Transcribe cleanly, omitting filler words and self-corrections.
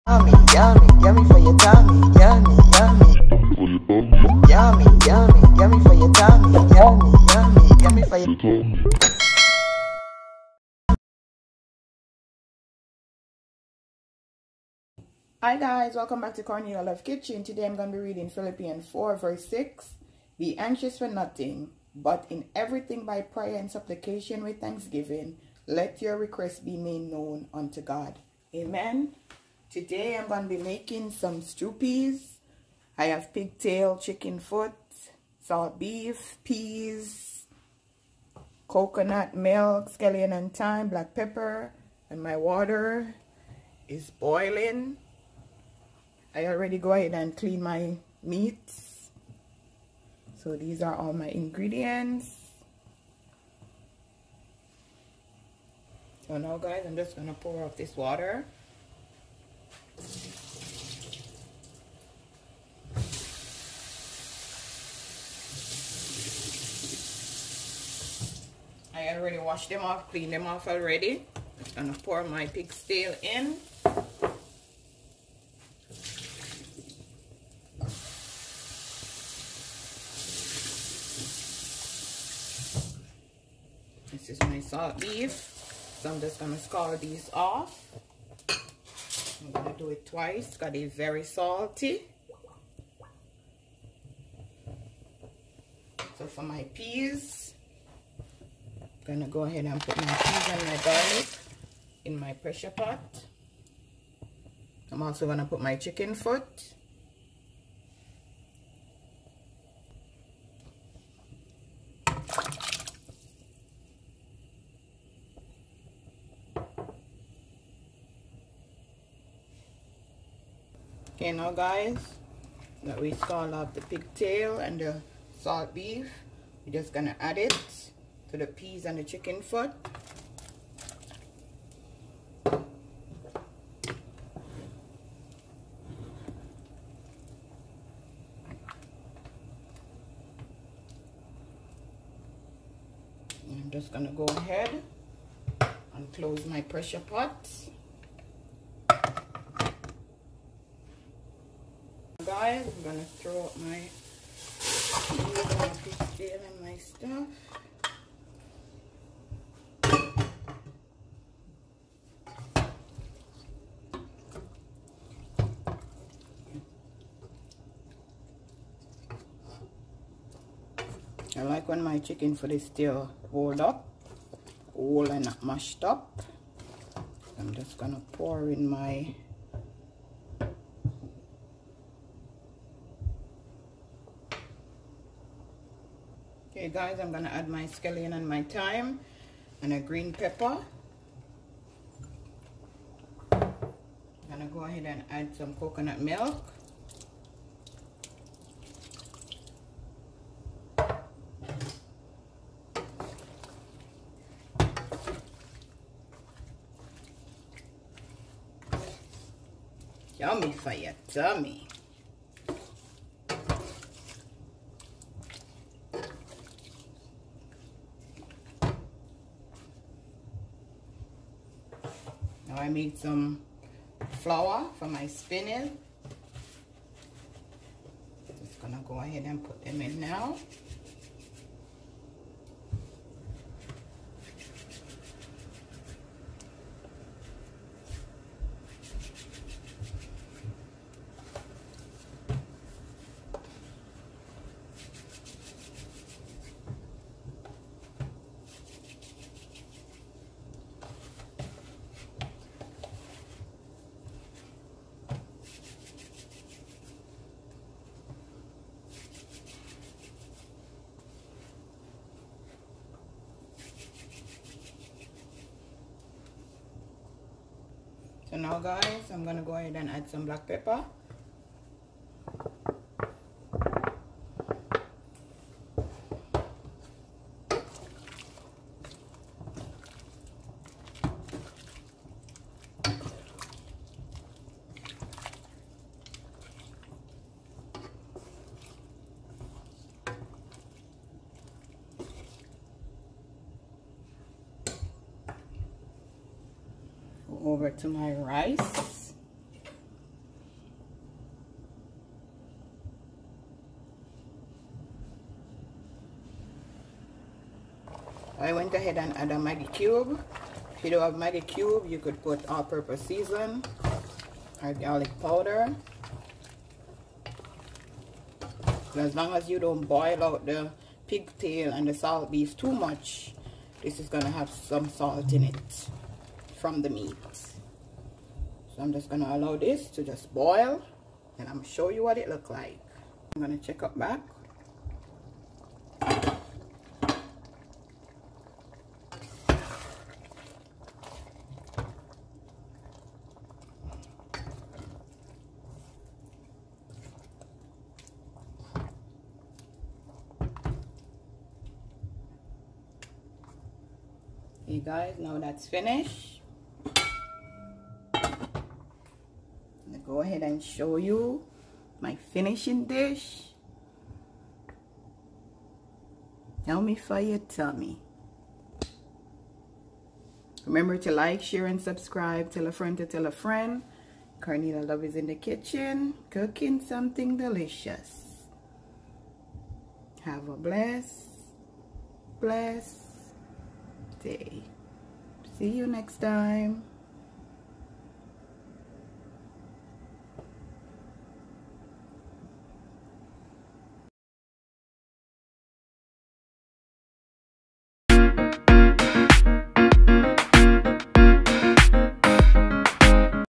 Yummy, yummy, yummy for your tummy. Yummy, yummy. Yummy, yummy, yummy for your tummy. Yummy, yummy, yummy for your tummy. Hi guys, welcome back to Cornelialove Kitchen. Today I'm going to be reading Philippians 4 verse 6. Be anxious for nothing, but in everything by prayer and supplication with thanksgiving, let your requests be made known unto God. Amen. Today I'm going to be making some stew peas. I have pigtail, chicken foot, salt beef, peas, coconut milk, scallion and thyme, black pepper, and my water is boiling. I already go ahead and clean my meats. So these are all my ingredients. So now guys, I'm just going to pour out this water. I already washed them off, cleaned them off already. I'm just going to pour my pig's tail in. This is my salt beef. So I'm just going to scald these off. I'm going to do it twice because it's very salty. So for my peas, I'm going to go ahead and put my peas and my garlic in my pressure pot. I'm also going to put my chicken foot. Okay, now guys, that we scald off the pigtail and the salt beef, we're just gonna add it to the peas and the chicken foot. And I'm just gonna go ahead and close my pressure pot. Guys, I'm gonna throw up my peas and my pigtail and my stuff. I like when my chicken foot is still whole and not mashed up. I'm just gonna pour in my Okay guys, I'm gonna add my scallion and my thyme and a green pepper. I'm gonna go ahead and add some coconut milk. Yummy for your tummy. Now I made some flour for my spinach. Just gonna go ahead and put them in now. So now guys, I'm gonna go ahead and add some black pepper. Over to my rice. I went ahead and add a Maggi cube. If you don't have Maggi cube, you could put all-purpose season or garlic powder. As long as you don't boil out the pigtail and the salt beef too much, this is gonna have some salt in it from the meat. So I'm just gonna allow this to just boil, and I'm gonna show you what it look like. I'm gonna check up back. Hey guys, now that's finished. I'm gonna go ahead and show you my finishing dish. Yummy for your tummy. Remember to like, share, and subscribe. Tell a friend to tell a friend. Cornelialove is in the kitchen cooking something delicious. Have a blessed day. See you next time.